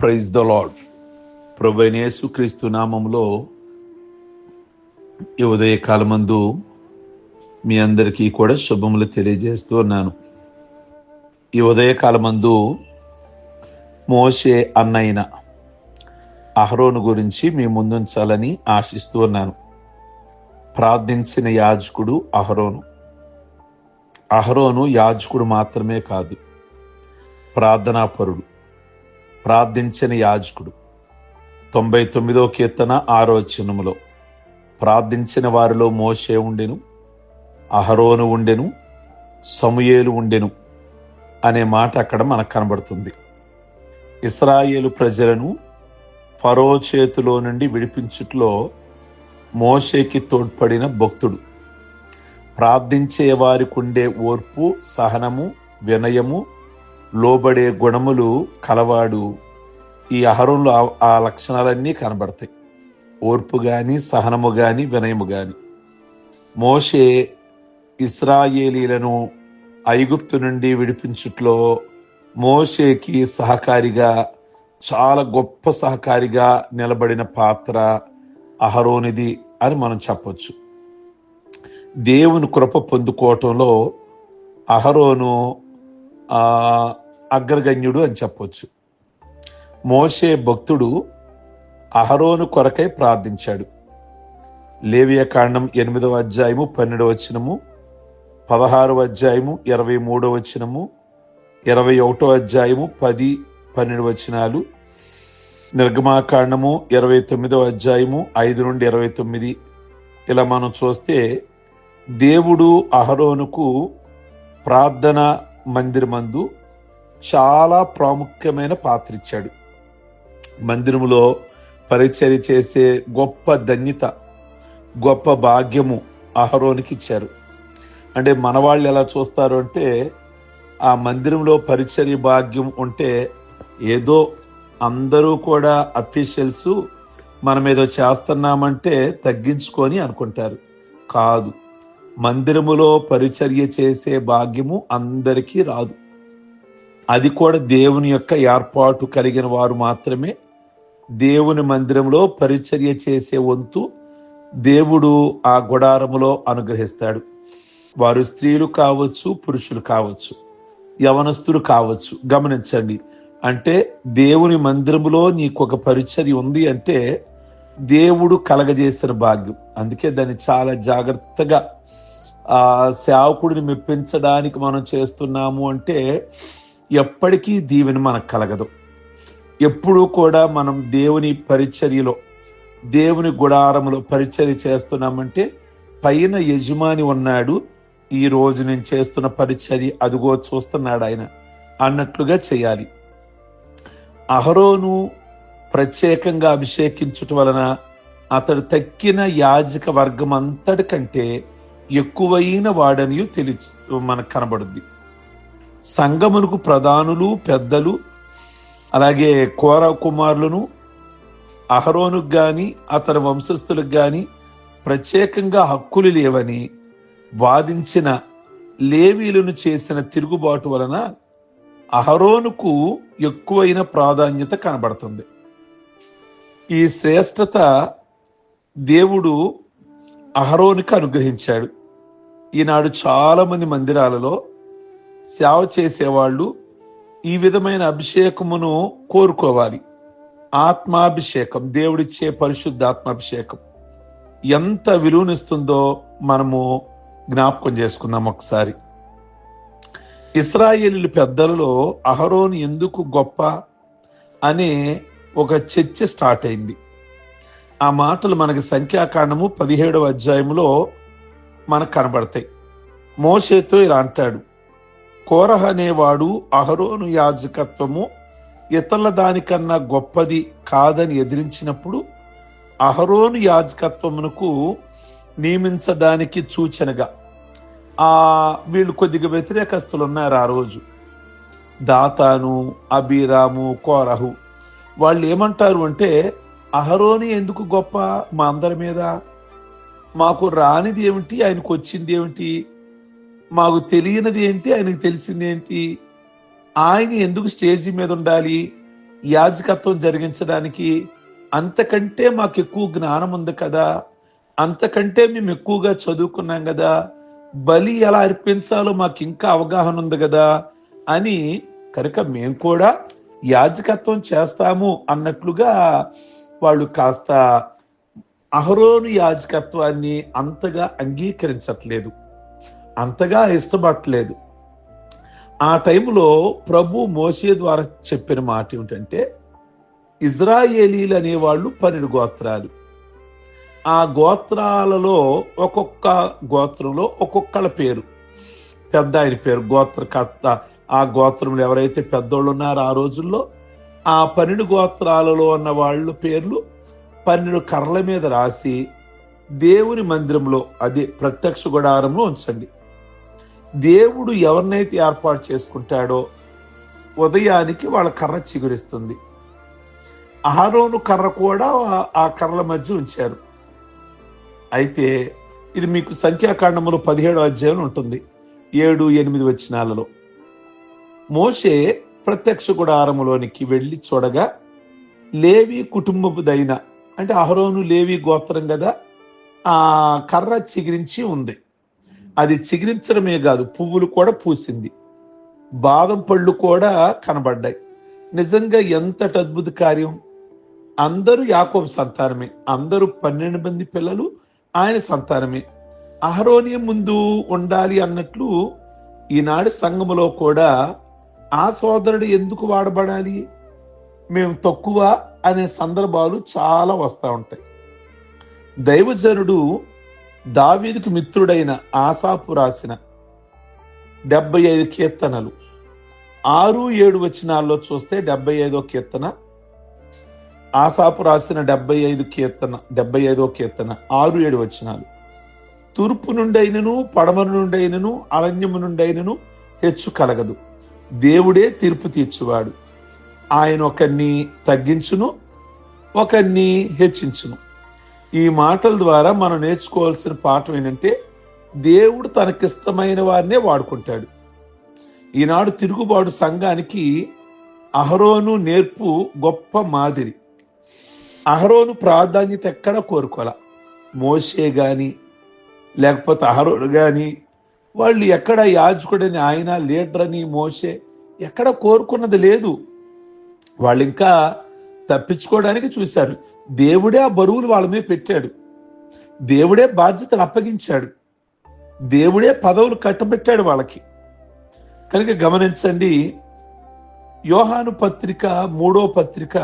Praise the lord. ప్రభువైన యేసుక్రీస్తు నామములో ఈ ఉదయకాలమందు మీ అందరికీ కూడా శుభములు తెలియజేస్తూ ఉన్నాను. ఈ ఉదయకాలమందు మోషే అన్నయ్యన అహరోను గురించి మీ ముందుంచాలని ఆశిస్తూ ఉన్నాను. ప్రార్థించిన యాజకుడు అహరోను. అహరోను యాజకుడు మాత్రమే కాదు, ప్రార్థనాపరుడు, ప్రార్థించిన యాజకుడు. 99వ కీర్తన 6వ వచనములో ప్రార్థించిన వారిలో మోషే ఉండెను, అహరోను ఉండెను, సమూయేలు ఉండెను అనే మాట అక్కడ మనకు కనబడుతుంది. ఇశ్రాయేలు ప్రజలను ఫరో చేతిలో నుండి విడిపించుట్లో మోషేకి తోడ్పడిన భక్తుడు. ప్రార్థించే వారికి ఉండే ఓర్పు, సహనము, వినయము, లోబడే గుణములు కలవాడు. ఈ అహరోనులో ఆ లక్షణాలన్నీ కనబడతాయి. ఓర్పు గాని, సహనము గాని, వినయము గాని. మోషే ఇశ్రాయేలీలను ఐగుప్తు నుండి విడిపించుట్లో మోషేకి సహకారిగా, చాలా గొప్ప సహకారిగా నిలబడిన పాత్ర అహరోనిది అని మనం చెప్పొచ్చు. దేవుని కృప పొందుకోవటంలో అహరోను అగ్రగణ్యుడు అని చెప్పొచ్చు. మోషే భక్తుడు అహరోను కొరకై ప్రార్థించాడు. లేవియ కాండం 8వ అధ్యాయము 12వ వచనము, 16వ అధ్యాయము 23వ వచనము, 21వ అధ్యాయము 10-12 వచనాలు, నిర్గమాకాండము 29వ అధ్యాయము 5 నుండి 29. ఇలా మనం చూస్తే దేవుడు అహరోనుకు ప్రార్థన మందిరమందు చాలా ప్రాముఖ్యమైన పాత్ర ఇచ్చాడు. మందిరములో పరిచర్య చేసే గొప్ప ధన్యత, గొప్ప భాగ్యము అహరోనికి ఇచ్చారు. అంటే మన వాళ్ళు ఎలా చూస్తారు అంటే, ఆ మందిరంలో పరిచర్య భాగ్యం ఉంటే ఏదో అందరూ కూడా అఫీషియల్స్ మనం ఏదో చేస్తున్నామంటే తగ్గించుకొని అనుకుంటారు. కాదు, మందిరములో పరిచర్య చేసే భాగ్యము అందరికీ రాదు. అది కూడా దేవుని యొక్క ఏర్పాటు కలిగిన వారు మాత్రమే దేవుని మందిరంలో పరిచర్య చేసే వంతు దేవుడు ఆ గుడారములో అనుగ్రహిస్తాడు. వారు స్త్రీలు కావచ్చు, పురుషులు కావచ్చు, యవనస్తులు కావచ్చు. గమనించండి, అంటే దేవుని మందిరములో నీకు ఒక పరిచర్య ఉంది అంటే దేవుడు కలగజేసిన భాగ్యం. అందుకే దాన్ని చాలా జాగ్రత్తగా సేవకుడిని మెప్పించడానికి మనం చేస్తున్నాము అంటే ఎప్పటికీ దీవెన మనకు కలగదు. ఎప్పుడూ కూడా మనం దేవుని పరిచర్యలో, దేవుని గుడారములో పరిచర్య చేస్తున్నామంటే పైన యజమాని ఉన్నాడు, ఈ రోజు నేను చేస్తున్న పరిచర్య అదుగో చూస్తున్నాడు ఆయన అన్నట్లుగా చేయాలి. అహరోను ప్రత్యేకంగా అభిషేకించుట వలన అతడు తక్కిన యాజక వర్గం అంతటికంటే ఎక్కువైన వాడని మనకు కనబడుద్ది. సంఘమునకు ప్రధానులు, పెద్దలు, అలాగే కోర కుమారులను అహరోనుకు గాని అతని వంశస్థులకు గాని ప్రత్యేకంగా హక్కులు లేవని వాదించిన లేవీలను చేసిన తిరుగుబాటు వలన అహరోనుకు ఎక్కువైన ప్రాధాన్యత కనబడుతుంది. ఈ శ్రేష్టత దేవుడు అహరోనుకు అనుగ్రహించాడు. ఈనాడు చాలా మంది మందిరాలలో సేవ చేసేవాళ్ళు ఈ విధమైన అభిషేకమును కోరుకోవాలి. ఆత్మాభిషేకం, దేవుడిచ్చే పరిశుద్ధాత్మాభిషేకం ఎంత విలువనిస్తుందో మనము జ్ఞాపకం చేసుకున్నాం ఒకసారి. ఇశ్రాయేలు పెద్దలలో అహరోను ఎందుకు గొప్ప అనే ఒక చర్చ స్టార్ట్ అయింది. ఆ మాటలు మనకి సంఖ్యాకాండము 17వ అధ్యాయంలో మనకు కనబడతాయి. మోషేతో ఇలా అంటాడు, కోరహ అనేవాడు అహరోను యాజకత్వము ఇతరుల దానికన్నా గొప్పది కాదని ఎదిరించినప్పుడు అహరోను యాజకత్వమునకు నియమించడానికి సూచనగా వీళ్ళు కొద్దిగా వ్యతిరేకస్తులు ఉన్నారు ఆ రోజు. దాతాను, అబీరాము, కోరహు వాళ్ళు ఏమంటారు అంటే, అహరోను ఎందుకు గొప్ప మా అందరి మీద? మాకు రానిది ఏమిటి, ఆయనకు వచ్చింది ఏమిటి? మాకు తెలియనిది ఏంటి, ఆయనకు తెలిసింది ఏంటి? ఆయన ఎందుకు స్టేజీ మీద ఉండాలి? యాజకత్వం జరిగించడానికి? అంతకంటే మాకు ఎక్కువ జ్ఞానం ఉంది కదా, అంతకంటే మేము ఎక్కువగా చదువుకున్నాం కదా, బలి ఎలా అర్పించాలో మాకు ఇంకా అవగాహన ఉంది కదా అని కనుక మేము కూడా యాజకత్వం చేస్తాము అన్నట్లుగా వాళ్ళు కాస్త అహరోను యాజకత్వాన్ని అంతగా అంగీకరించట్లేదు, అంతగా ఇష్టపడట్లేదు. ఆ టైంలో ప్రభు మోషే ద్వారా చెప్పిన మాట ఏమిటంటే, ఇజ్రాయేలీలు అనేవాళ్ళు 12 గోత్రాలు. ఆ గోత్రాలలో ఒక్కొక్క గోత్రంలో ఒక్కొక్కళ్ళ పేరు, పెద్ద ఆయన పేరు గోత్రకర్త. ఆ గోత్రంలో ఎవరైతే పెద్దోళ్ళు ఉన్నారో ఆ రోజుల్లో ఆ 12 గోత్రాలలో ఉన్న వాళ్ళు పేర్లు 12 కర్రల మీద రాసి దేవుని మందిరంలో, అదే ప్రత్యక్ష గుడారంలో ఉంచండి. దేవుడు ఎవరినైతే ఏర్పాటు చేసుకుంటాడో ఉదయానికి వాళ్ళ కర్ర చిగురిస్తుంది. అహరోను కర్ర కూడా ఆ కర్రల మధ్య ఉంచారు. అయితే ఇది మీకు సంఖ్యాకాండములో 17వ అధ్యాయం ఉంటుంది, 7-8 వచనాలలో. మోషే ప్రత్యక్ష గుడారములోనికి వెళ్లి చూడగా లేవి కుటుంబపుదైన, అంటే అహరోను లేవి గోత్రం కదా, ఆ కర్ర చిగిరించి ఉంది. అది చిగిరించడమే కాదు, పువ్వులు కూడా పూసింది, బాదం పళ్ళు కూడా కనబడ్డాయి. నిజంగా ఎంతటి అద్భుత కార్యం! అందరూ యాకోబు సంతానమే, అందరూ 12 మంది పిల్లలు ఆయన సంతానమే. అహరోనే ముందు ఉండాలి అన్నట్లు ఈనాడు సంఘములో కూడా ఆ సోదరుడు ఎందుకు వాడబడాలి, మేము తక్కువ అనే సందర్భాలు చాలా వస్తూ ఉంటాయి. దైవజనుడు దావీదుకు మిత్రుడైన ఆసాపు రాసిన 75 కీర్తనలు 6-7 వచనాల్లో చూస్తే 75వ కీర్తన, ఆసాపు రాసిన 75వ కీర్తన 6-7 వచనాలు. తూర్పు నుండైనను పడమర నుండైనను అరణ్యము నుండైనను హెచ్చు కలగదు, దేవుడే తీర్పు తీర్చువాడు. ఆయన ఒకరిని తగ్గించును, ఒకరిని హెచ్చించును. ఈ మాటల ద్వారా మనం నేర్చుకోవాల్సిన పాఠం ఏంటంటే, దేవుడు తనకిష్టమైన వారినే వాడుకుంటాడు. ఈనాడు తిరుగుబాటు సంఘానికి అహరోను నేర్పు గొప్ప మాదిరి. అహరోను ప్రాధాన్యత ఎక్కడ కోరుకోలే. మోషే గాని లేకపోతే అహరోను గాని వాళ్ళు ఎక్కడ యాజకుడని, ఆయన లీడర్ అని మోషే ఎక్కడ కోరుకున్నది లేదు. వాళ్ళు ఇంకా తప్పించుకోవడానికి చూశారు. దేవుడే ఆ బరువులు వాళ్ళ మీద పెట్టాడు, దేవుడే బాధ్యతలు అప్పగించాడు, దేవుడే పదవులు కట్టబెట్టాడు వాళ్ళకి. కనుక గమనించండి, యోహాను పత్రిక 3వ పత్రిక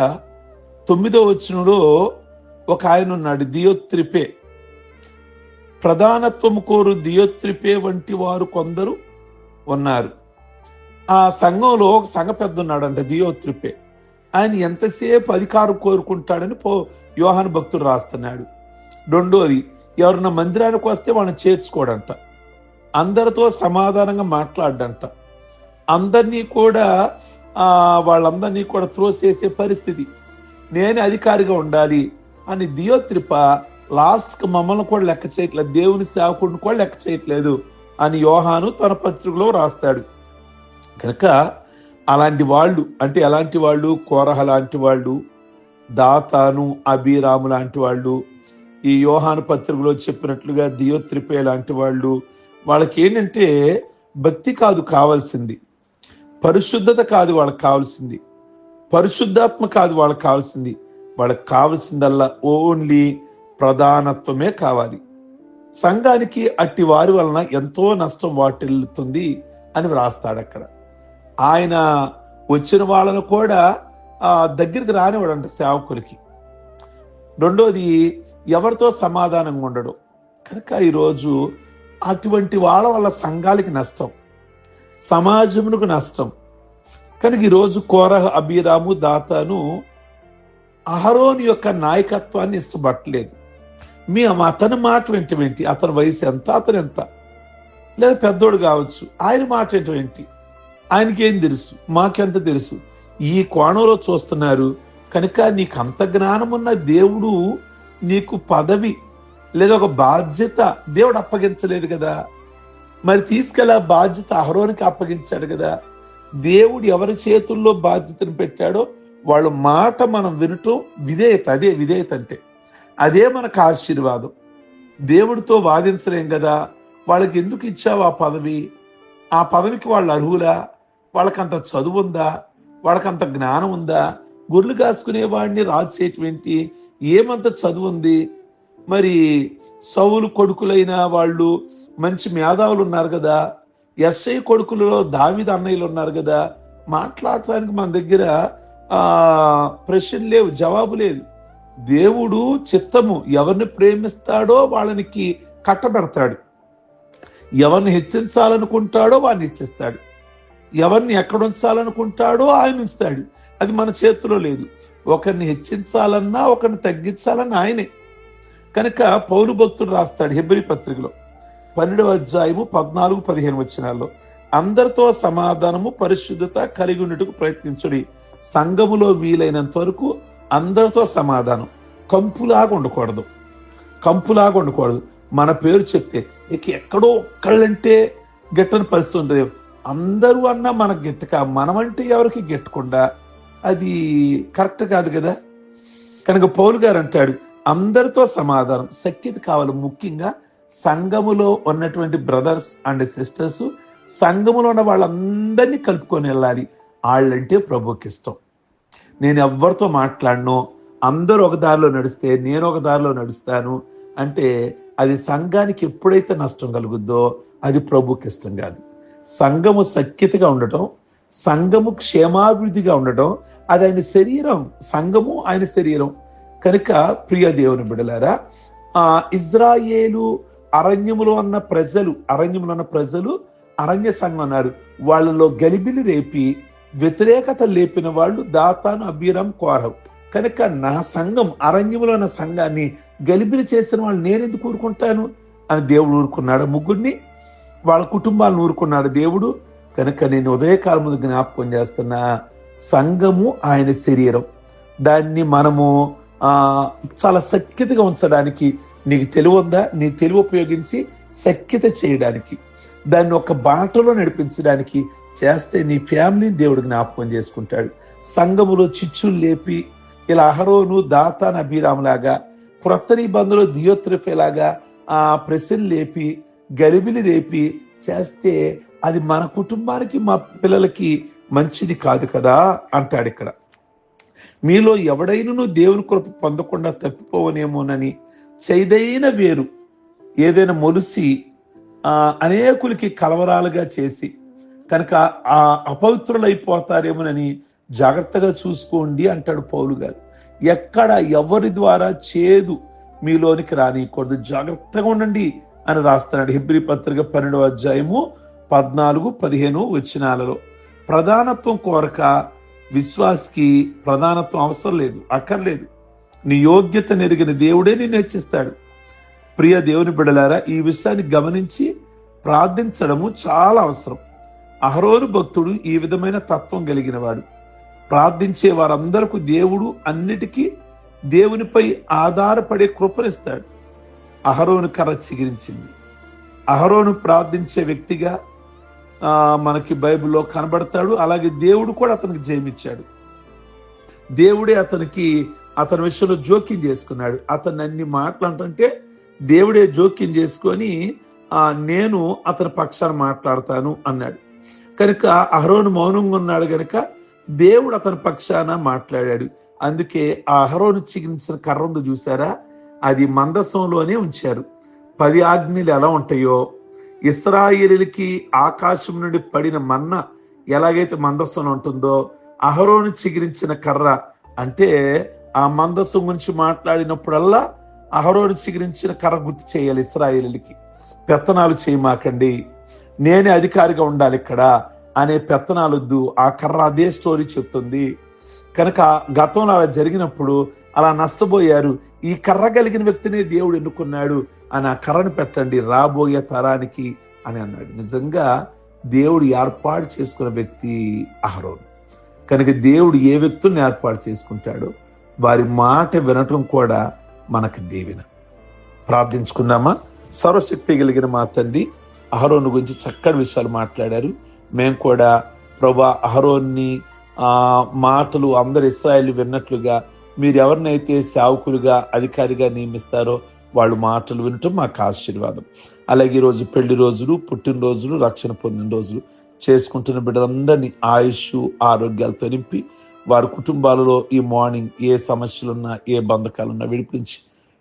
9వ వచనంలో ఒక ఆయన ఉన్నాడు, దియోత్రిపే. ప్రధానత్వము కోరు దియోత్రిపే వంటి వారు కొందరు ఉన్నారు. ఆ సంఘంలో ఒక సంఘ పెద్ద ఉన్నాడంట, దియోత్రిపే. ఆయన ఎంతసేపు అధికారం కోరుకుంటాడని యోహాను భక్తుడు రాస్తున్నాడు. రెండోది, ఎవరన్నా మందిరానికి వస్తే వాళ్ళని చేర్చుకోడంట, అందరితో సమాధానంగా మాట్లాడంట, అందరినీ కూడా వాళ్ళందరినీ కూడా త్రోసేసే పరిస్థితి. నేనే అధికారిగా ఉండాలి అని దియోత్రిప లాస్ట్కి మమ్మల్ని కూడా లెక్క చేయట్లేదు, దేవుని సేవకుడిని కూడా లెక్క చేయట్లేదు అని యోహాను తన పత్రికలో రాస్తాడు. కనుక అలాంటి వాళ్ళు, అంటే ఎలాంటి వాళ్ళు, కోరహ లాంటి వాళ్ళు, దాతాను అబీరాము లాంటి వాళ్ళు, ఈ యోహాను పత్రికలో చెప్పినట్లుగా దియోత్రిపే లాంటి వాళ్ళు, వాళ్ళకి ఏంటంటే భక్తి కాదు కావాల్సింది, పరిశుద్ధత కాదు వాళ్ళకి కావాల్సింది, పరిశుద్ధాత్మ కాదు వాళ్ళకి కావాల్సింది. వాళ్ళకి కావాల్సిందల్లా ఓన్లీ ప్రధానత్వమే కావాలి. సంఘానికి అట్టి వారి వలన ఎంతో నష్టం వాటిల్లుతుంది అని రాస్తాడు అక్కడ. ఆయన వచ్చిన వాళ్ళను కూడా దగ్గరికి రానివాడంట సేవకులకి. రెండోది, ఎవరితో సమాధానంగా ఉండడు. కనుక ఈరోజు అటువంటి వాళ్ళ వల్ల సంఘాలకి నష్టం, సమాజమునకు నష్టం. కనుక ఈరోజు కోరహ, అబీరాము, దాతాను అహరోను యొక్క నాయకత్వాన్ని ఇష్టపడలేదు. అతని మాట వెంటి, అతని వయసు ఎంత, అతను ఎంత, లేదా పెద్దోడు కావచ్చు, ఆయన మాట ఏంటి, ఆయనకేం తెలుసు, మాకెంత తెలుసు, ఈ కోణంలో చూస్తున్నారు. కనుక నీకు అంత జ్ఞానం ఉన్న దేవుడు నీకు పదవి లేదా ఒక బాధ్యత దేవుడు అప్పగించలేదు కదా, మరి తీసుకెళ్ళా బాధ్యత అహరోనికి అప్పగించాడు కదా. దేవుడు ఎవరి చేతుల్లో బాధ్యతను పెట్టాడో వాళ్ళ మాట మనం వినటం విధేయత. అదే విధేయత అంటే. అదే మనకు ఆశీర్వాదం. దేవుడితో వాదించలేం కదా. వాళ్ళకి ఎందుకు ఇచ్చావు ఆ పదవి? ఆ పదవికి వాళ్ళు అర్హులా? వాళ్ళకంత చదువు ఉందా? వాళ్ళకంత జ్ఞానం ఉందా? గొర్రెలు కాసుకునే వాడిని రాజు చేయటం ఏంటి? ఏమంత చదువు ఉంది? మరి సౌలు కొడుకులైన వాళ్ళు మంచి మేధావులు ఉన్నారు కదా. ఎస్ఐ కొడుకులలో దావీదు అన్నయ్యలు ఉన్నారు కదా. మాట్లాడటానికి మన దగ్గర ప్రశ్న లేవు, జవాబు లేదు. దేవుడు చిత్తము, ఎవరిని ప్రేమిస్తాడో వాళ్ళనికి కట్టబెడతాడు. ఎవరిని హెచ్చించాలనుకుంటాడో వాడిని హెచ్చిస్తాడు. ఎవరిని ఎక్కడ ఉంచాలనుకుంటాడో ఆయన ఉంచుతాడు. అది మన చేతిలో లేదు. ఒకరిని హెచ్చించాలన్నా ఒకరిని తగ్గించాలన్నా ఆయనే. కనుక పౌలు భక్తుడు రాస్తాడు హెబ్రీ పత్రికలో 12వ అధ్యాయము 14-15 వచనాల్లో, అందరితో సమాధానము పరిశుద్ధత కలిగి ఉన్నట్టుకు ప్రయత్నించుడి. సంఘములో వీలైనంత వరకు అందరితో సమాధానం. కంపులాగా ఉండకూడదు. మన పేరు చెప్తే ఇక ఎక్కడో ఒక్కళ్ళంటే గిట్టని పరిస్థితి ఉంటుంది. అందరూ అన్నా మనకు గిట్టక, మనమంటే ఎవరికి గిట్టకుండా, అది కరెక్ట్ కాదు కదా. కనుక పౌలు గారు అంటాడు, అందరితో సమాధానం, సఖ్యత కావాలి. ముఖ్యంగా సంఘములో ఉన్నటువంటి బ్రదర్స్ అండ్ సిస్టర్స్, సంఘములో ఉన్న వాళ్ళందరినీ కలుపుకొని వెళ్ళాలి. వాళ్ళంటే ప్రభుకి ఇష్టం. నేను ఎవరితో మాట్లాడను, అందరూ ఒక దారిలో నడిస్తే నేను ఒక దారిలో నడుస్తాను అంటే అది సంఘానికి ఎప్పుడైతే నష్టం కలుగుద్దో అది ప్రభుకి ఇష్టం కాదు. సంఘము సఖ్యతగా ఉండటం, సంఘము క్షేమాభివృద్ధిగా ఉండటం, అది ఆయన శరీరం. సంఘము ఆయన శరీరం. కనుక ప్రియ దేవుని బిడ్డలారా, ఇజ్రాయేలు అరణ్యములో ఉన్న ప్రజలు అరణ్య సంఘం అన్నారు. వాళ్ళలో గలిబిలి రేపి వ్యతిరేకత లేపిన వాళ్ళు దాతాను, అబీరాం, కోరహు. కనుక నా సంఘం, అరణ్యములో ఉన్న సంఘాన్ని గలిబిలి చేసిన వాళ్ళు నేనెందుకు ఊరుకుంటాను అని దేవుడు ఊరుకున్నాడు. ముగ్గురిని, వాళ్ళ కుటుంబాలను ఊరుకున్నాడు దేవుడు. కనుక నేను ఉదయకాలం ముందు జ్ఞాపకం చేస్తున్నా, సంఘము ఆయన శరీరం. దాన్ని మనము చాలా సఖ్యతగా ఉంచడానికి నీకు తెలివి ఉందా? నీ తెలివి ఉపయోగించి సఖ్యత చేయడానికి, దాన్ని ఒక బాటలో నడిపించడానికి చేస్తే నీ ఫ్యామిలీని దేవుడు జ్ఞాపకం చేసుకుంటాడు. సంఘములో చిచ్చులు లేపి ఇలా అహరోను, దాతాను, అబీరాం లాగా, క్రొత్త నిబంధనలో దియోత్రెఫేలాగా ప్రశ్నలు లేపి గలిబిలి రేపి చేస్తే అది మన కుటుంబానికి, మా పిల్లలకి మంచిది కాదు కదా అంటాడు ఇక్కడ. మీలో ఎవడైనను దేవుని కృప పొందకుండా తప్పిపోవనేమోనని చేదైన వేరు ఏదైనా మొలిసి అనేకులకి కలవరాలుగా చేసి కనుక అపవిత్రులైపోతారేమోనని జాగ్రత్తగా చూసుకోండి అంటాడు పౌలు గారు. ఎక్కడ ఎవరి ద్వారా చేదు మీలోనికి రానియకూడదు, జాగ్రత్తగా ఉండండి అని రాస్తున్నాడు హెబ్రీ పత్రిక 12వ అధ్యాయము 14-15 వచనాలలో. ప్రధానత్వం కోరక విశ్వాసికి ప్రధానత్వం అవసరం లేదు, అక్కర్లేదు. నీ యోగ్యత నెరిగిన దేవుడే నిన్ను హెచ్చిస్తాడు. ప్రియ దేవుని బిడ్డలారా, ఈ విషయాన్ని గమనించి ప్రార్థించడము చాలా అవసరం. అహరోను భక్తుడు ఈ విధమైన తత్వం కలిగిన వాడు. ప్రార్థించే వారందరికీ దేవుడు అన్నిటికీ దేవునిపై ఆధారపడే కృపనిస్తాడు. అహరోను కర్ర చిగిరించింది. అహరోను ప్రార్థించే వ్యక్తిగా మనకి బైబిల్లో కనబడతాడు. అలాగే దేవుడు కూడా అతనికి జయమిచ్చాడు. దేవుడే అతని విషయంలో జోక్యం చేసుకున్నాడు. అతను అన్ని మాట్లాడుతుంటే దేవుడే జోక్యం చేసుకొని నేను అతని పక్షాన మాట్లాడతాను అన్నాడు. కనుక అహరోను మౌనంగా ఉన్నాడు కనుక దేవుడు అతని పక్షాన మాట్లాడాడు. అందుకే ఆ అహరోను చిగిరించిన కర్ర ఉంది చూసారా, అది మందసంలోనే ఉంచారు. 10 ఆజ్ఞలు ఎలా ఉంటాయో, ఇశ్రాయేలుకి ఆకాశం నుండి పడిన మన్న ఎలాగైతే మందసంలో ఉంటుందో, అహరోను చిగిరించిన కర్ర అంటే ఆ మందసం గురించి మాట్లాడినప్పుడల్లా అహరోను చిగిరించిన కర్ర గుర్తు చేయాలి. ఇశ్రాయేలుకి పెత్తనాలు చేయమాకండి, నేనే అధికారిగా ఉండాలి ఇక్కడ అనే పెత్తనాలొద్దు. ఆ కర్ర అదే స్టోరీ చెప్తుంది. కనుక గతంలో అలా జరిగినప్పుడు అలా నష్టపోయారు. ఈ కర్ర కలిగిన వ్యక్తినే దేవుడు ఎన్నుకున్నాడు అని ఆ కర్రను పెట్టండి రాబోయే తరానికి అని అన్నాడు. నిజంగా దేవుడు ఏర్పాటు చేసుకున్న వ్యక్తి అహరోను. కనుక దేవుడు ఏ వ్యక్తుల్ని ఏర్పాటు చేసుకుంటాడో వారి మాట వినటం కూడా మనకు దీవెన. ప్రార్థించుకుందామా? సర్వశక్తి కలిగిన మా తండ్రి, అహరోను గురించి చక్కటి విషయాలు మాట్లాడారు. మేము కూడా ప్రభా అహరోన్ని మాటలు అందరు ఇశ్రాయేలు విన్నట్లుగా మీరు ఎవరినైతే సేవకులుగా అధికారిగా నియమిస్తారో వాళ్ళు మాటలు వినటం మాకు ఆశీర్వాదం. అలాగే ఈరోజు పెళ్లి రోజులు, పుట్టినరోజులు, రక్షణ పొందిన రోజులు చేసుకుంటున్న బిడ్డలందరినీ ఆయుష్ ఆరోగ్యాలతో నింపి వారి కుటుంబాలలో ఈ మార్నింగ్ ఏ సమస్యలున్నా ఏ బంధకాలున్నా విడిపించి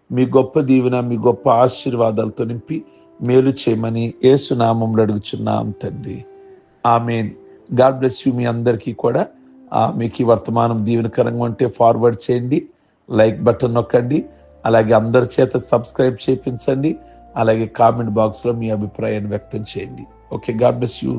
మీ గొప్ప దీవెన మీ గొప్ప ఆశీర్వాదాలతో నింపి మేలు చేయమని యేసు నామములో అడుగుచున్నాం తండ్రి. ఆమేన్. God bless you. మీ అందరికీ కూడా మీకు ఈ వర్తమానం దీవెనకరంగా ఉంటే ఫార్వర్డ్ చేయండి, లైక్ బటన్ నొక్కండి, అలాగే అందరి చేత సబ్స్క్రైబ్ చేయించండి, అలాగే కామెంట్ బాక్స్లో మీ అభిప్రాయాన్ని వ్యక్తం చేయండి. Okay, God bless you.